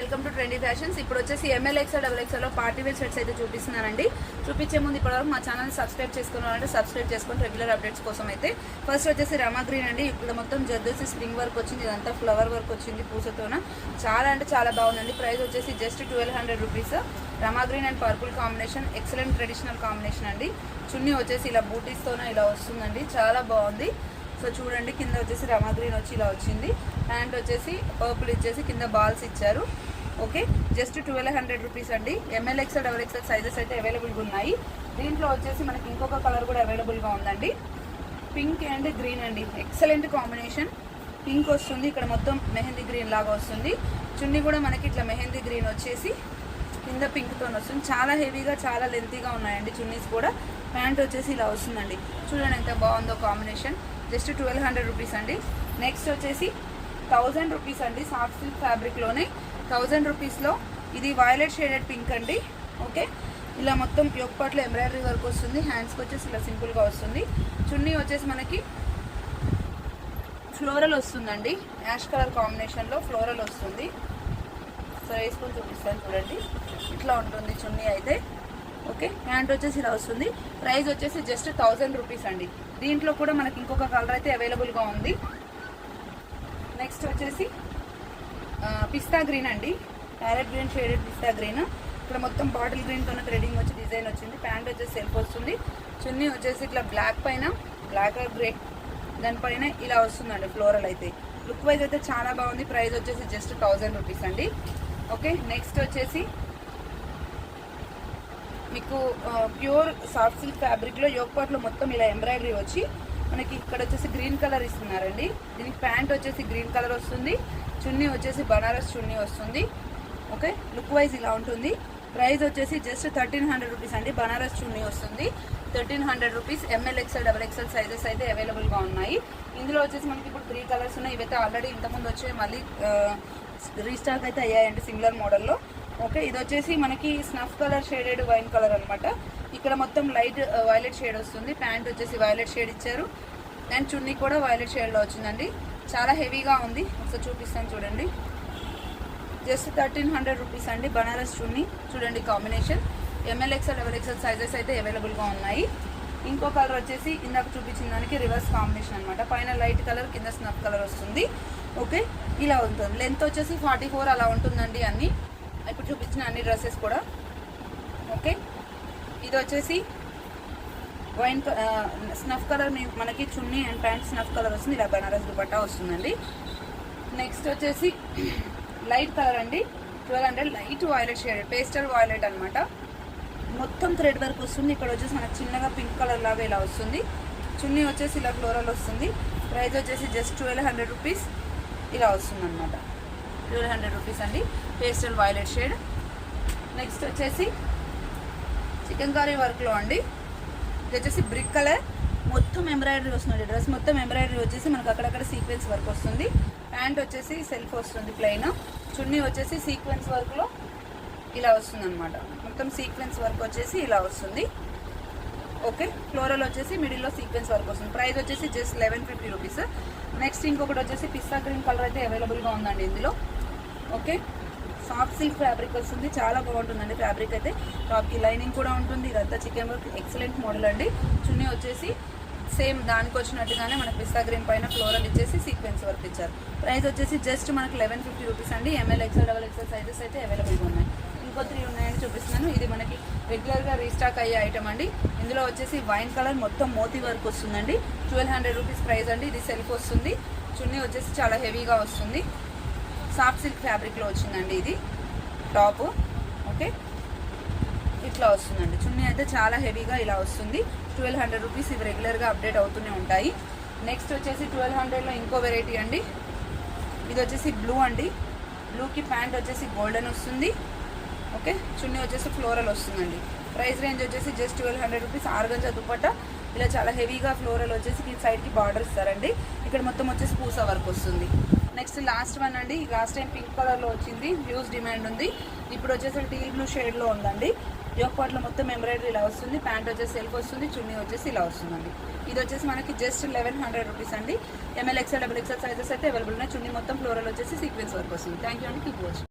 Welcome to trendy fashions. ఇప్పుడు వచ్చేసి M L XL double ఎక్స్ఎల్లో party wear shirts అయితే చూపిస్తున్నానండి. చూపించే ముందు ఇప్పటివరకు మా ఛానల్ సబ్స్క్రైబ్ చేసుకున్నారంటే సబ్స్క్రైబ్ చేసుకొని రెగ్యులర్ అప్డేట్స్ కోసం అయితే ఫస్ట్ వచ్చేసి రమా గ్రీన్ అండి. ఇక్కడ మొత్తం జర్దోసి స్ప్రింగ్ వర్క్ వచ్చింది, ఇదంతా ఫ్లవర్ వర్క్ వచ్చింది పూసతోన. చాలా అంటే చాలా బాగుందండి. ప్రైస్ వచ్చేసి just 1200 rupees. Rama green and purple combination, excellent traditional combination అండి. చున్నీ వచ్చేసి ఇలా బూటీస్తోన ఇలా వస్తుందండి, చాలా బాగుంది. సో చూడండి, కింద వచ్చేసి రమా గ్రీన్ వచ్చి ఇలా వచ్చింది, ప్యాంట్ వచ్చేసి పర్పుల్ ఇచ్చేసి కింద బాల్స్ ఇచ్చారు. ఓకే, జస్ట్ 1200 రూపీస్ అండి. M L XL double XL sizes అయితే అవైలబుల్గా ఉన్నాయి. దీంట్లో వచ్చేసి మనకి ఇంకొక కలర్ కూడా అవైలబుల్గా ఉందండి, పింక్ అండ్ గ్రీన్ అండి. Excellent combination. పింక్ వస్తుంది, ఇక్కడ మొత్తం మెహందీ గ్రీన్ లాగా వస్తుంది. చున్నీ కూడా మనకి ఇట్లా మెహందీ గ్రీన్ వచ్చేసి కింద పింక్తో వస్తుంది. చాలా హెవీగా చాలా లెంతీగా ఉన్నాయండి చున్నీస్ కూడా. ప్యాంట్ వచ్చేసి ఇలా వస్తుందండి, చూడండి ఎంత బాగుందో కాంబినేషన్. జస్ట్ 1200 రూపీస్ అండి. నెక్స్ట్ వచ్చేసి 1000 రూపీస్ అండి. సాఫ్ట్ సిల్క్ ఫ్యాబ్రిక్లోనే 1000 రూపీస్లో ఇది వైలెట్ షేడెడ్ పింక్ అండి. ఓకే, ఇలా మొత్తం యొక్కట్లో ఎంబ్రాయిడరీ వర్క్ వస్తుంది. హ్యాండ్స్కి వచ్చేసి ఇలా సింపుల్గా వస్తుంది. చున్నీ వచ్చేసి మనకి ఫ్లోరల్ వస్తుందండి, యాష్ కలర్ కాంబినేషన్లో ఫ్లోరల్ వస్తుంది. సో వేసుకొని చూపిస్తాను చూడండి, ఇట్లా ఉంటుంది చున్నీ అయితే. ఓకే, ప్యాంట్ వచ్చేసి ఇలా వస్తుంది. ప్రైస్ వచ్చేసి జస్ట్ 1000 రూపీస్ అండి. దీంట్లో కూడా మనకి ఇంకొక కలర్ అయితే అవైలబుల్గా ఉంది. నెక్స్ట్ వచ్చేసి పిస్తా గ్రీన్ అండి, ప్యారెట్ గ్రీన్ షేడెడ్ పిస్తా గ్రీన్. ఇక్కడ మొత్తం బాటిల్ గ్రీన్తో థ్రెడింగ్ వచ్చి డిజైన్ వచ్చింది. ప్యాంట్ వచ్చేసి సెల్ఫ్ వస్తుంది. చున్నీ వచ్చేసి ఇట్లా బ్లాక్ పైన బ్లాక్ ఆర్ గ్రే దానిపైన ఇలా వస్తుందండి ఫ్లోరల్ అయితే. లుక్ వైజ్ అయితే చాలా బాగుంది. ప్రైస్ వచ్చేసి జస్ట్ 1000 రూపీస్ అండి. ఓకే, నెక్స్ట్ వచ్చేసి మీకు ప్యూర్ సాఫ్ట్ సిల్క్ ఫ్యాబ్రిక్లో యోగపాట్లో మొత్తం ఇలా ఎంబ్రాయిడరీ వచ్చి మనకి ఇక్కడ వచ్చేసి గ్రీన్ కలర్ ఇస్తున్నారండి. దీనికి ప్యాంట్ వచ్చేసి గ్రీన్ కలర్ వస్తుంది. చున్నీ వచ్చేసి బనారస్ చున్నీ వస్తుంది. ఓకే, లుక్ వైజ్ ఇలా ఉంటుంది. ప్రైస్ వచ్చేసి జస్ట్ 1300 రూపీస్ అండి. బనారస్ చున్నీ వస్తుంది, 1300 rupees. M L XL double XL sizes అయితే అవైలబుల్గా ఉన్నాయి. ఇందులో వచ్చేసి మనకి ఇప్పుడు 3 కలర్స్ ఉన్నాయి. ఇవైతే ఆల్రెడీ ఇంతకుముందు వచ్చే మళ్ళీ రీస్టాక్ అయితే అయ్యాయండి సిమిలర్ మోడల్లో. ఓకే, ఇది వచ్చేసి మనకి snuff colour shaded wine colour అనమాట. ఇక్కడ మొత్తం లైట్ వైలెట్ షేడ్ వస్తుంది. ప్యాంట్ వచ్చేసి వైలెట్ షేడ్ ఇచ్చారు, అండ్ చున్నీ కూడా వైలెట్ షేడ్లో వచ్చిందండి. చాలా హెవీగా ఉంది, ఒకసారి చూపిస్తాను చూడండి. జస్ట్ 1300 రూపీస్ అండి. బనారస్ చున్నీ చూడండి combination. M L XL double XL sizes అయితే అవైలబుల్గా ఉన్నాయి. ఇంకో కలర్ వచ్చేసి ఇందాక చూపించిన దానికి రివర్స్ కాంబినేషన్ అనమాట. పైన లైట్ కలర్, కింద స్నఫ్ కలర్ వస్తుంది. ఓకే, ఇలా ఉంటుంది. లెంత్ వచ్చేసి 44 అలా ఉంటుందండి అన్నీ, ఇప్పుడు చూపించిన అన్ని డ్రెస్సెస్ కూడా. ఓకే, ఇది వచ్చేసి వైన్ స్నఫ్ కలర్ మనకి చున్నీ అండ్ ప్యాంట్ స్నఫ్ కలర్ వస్తుంది. ఇలా బనారస్ దుపట్టా వస్తుందండి. నెక్స్ట్ వచ్చేసి లైట్ కలర్ అండి, 1200. Light violet shade, pastel violet అనమాట. మొత్తం థ్రెడ్ వర్క్ వస్తుంది. ఇక్కడ వచ్చేసి మనకు చిన్నగా పింక్ కలర్ లాగా ఇలా వస్తుంది. చున్నీ వచ్చేసి ఇలా ఫ్లోరల్ వస్తుంది. ప్రైస్ వచ్చేసి జస్ట్ 1200 రూపీస్ ఇలా వస్తుంది అనమాట. 1200 రూపీస్ అండి, పేస్టల్ వైలెట్ షేడ్. నెక్స్ట్ వచ్చేసి చికెన్ కర్రీ వర్క్లో అండి. ఇది వచ్చేసి బ్రిక్ కలర్, మొత్తం ఎంబ్రాయిడరీ వస్తుంది. డ్రెస్ మొత్తం ఎంబ్రాయిడరీ వచ్చేసి మనకు అక్కడక్కడ సీక్వెన్స్ వర్క్ వస్తుంది. ప్యాంట్ వచ్చేసి సెల్ఫ్ వస్తుంది ప్లెయిన్. చున్నీ వచ్చేసి సీక్వెన్స్ వర్క్లో ఇలా వస్తుంది అనమాట. మొత్తం సీక్వెన్స్ వర్క్ వచ్చేసి ఇలా వస్తుంది. ఓకే, ఫ్లోరల్ వచ్చేసి మిడిల్లో సీక్వెన్స్ వర్క్ వస్తుంది. ప్రైస్ వచ్చేసి జస్ట్ 1150 రూపీస్. నెక్స్ట్ ఇంకొకటి వచ్చేసి పిస్తా గ్రీన్ కలర్ అయితే అవైలబుల్గా ఉందండి ఇందులో. ఓకే, సాఫ్ట్ సిల్క్ ఫ్యాబ్రిక్ వస్తుంది, చాలా బాగుంటుందండి ఫ్యాబ్రిక్ అయితే. టాప్కి లైనింగ్ కూడా ఉంటుంది. ఇదంతా చికెన్ వర్క్, ఎక్సలెంట్ మోడల్ అండి. చున్నీ వచ్చేసి సేమ్ దానికి వచ్చినట్టుగానే మనకి పిస్తా గ్రీన్ పైన ఫ్లోరల్ ఇచ్చేసి సీక్వెన్స్ వర్క్ ఇచ్చారు. ప్రైస్ వచ్చేసి జస్ట్ మనకి 1150 రూపీస్ అండి. M L XL double XL sizes అయితే అవైలబుల్గా ఉన్నాయి. ఇంకో 3 ఉన్నాయని చూపిస్తున్నాను. ఇది మనకి రెగ్యులర్గా రీస్టాక్ అయ్యే ఐటమ్ అండి. ఇందులో వచ్చేసి వైన్ కలర్ మొత్తం మోతీ వర్క్ వస్తుందండి. 1200 రూపీస్ ప్రైస్ అండి. ఇది సెల్ఫ్ వస్తుంది. చున్నీ వచ్చేసి చాలా హెవీగా వస్తుంది. సాఫ్ట్ సిల్క్ ఫ్యాబ్రిక్లో వచ్చిందండి ఇది టాప్. ఓకే, ఇట్లా వస్తుందండి. చున్నీ అయితే చాలా హెవీగా ఇలా వస్తుంది. 1200 రూపీస్. ఇవి రెగ్యులర్గా అప్డేట్ అవుతూనే ఉంటాయి. నెక్స్ట్ వచ్చేసి 1200లో ఇంకో వెరైటీ అండి. ఇది వచ్చేసి బ్లూ అండి. బ్లూకి ప్యాంట్ వచ్చేసి గోల్డెన్ వస్తుంది. ఓకే, చున్నీ వచ్చేసి ఫ్లోరల్ వస్తుందండి. ప్రైస్ రేంజ్ వచ్చేసి జస్ట్ 1200 రూపీస్. ఆర్గంజా దుపట్టా ఇలా చాలా హెవీగా ఫ్లోరల్ వచ్చేసి ఈ సైడ్కి బార్డర్ ఇస్తారండి. ఇక్కడ మొత్తం వచ్చేసి పూసా వర్క్ వస్తుంది. నెక్స్ట్ లాస్ట్ వన్ అండి. లాస్ట్ టైం పింక్ కలర్లో వచ్చింది, హ్యూజ్ డిమాండ్ ఉంది. ఇప్పుడు వచ్చేసి టీల్ బ్లూ షేడ్లో ఉందండి. యోగపాట్లో మొత్తం ఎంబ్రాయిడరీ ఇలా వస్తుంది. ప్యాంట్ వచ్చేసి సెల్ఫ్ వస్తుంది. చున్నీ వచ్చేసి ఇలా వస్తుందండి. ఇది వచ్చేసి మనకి జస్ట్ 1100 రూపీస్ అండి. M L XL double XL sizes అయితే అవైలబుల్ ఉన్నాయి. చున్నీ మొత్తం ఫ్లోరల్ వచ్చేసి సీక్వెన్స్ వర్క్ వస్తుంది. థ్యాంక్ యూ అండి, కీప్ వాచింగ్.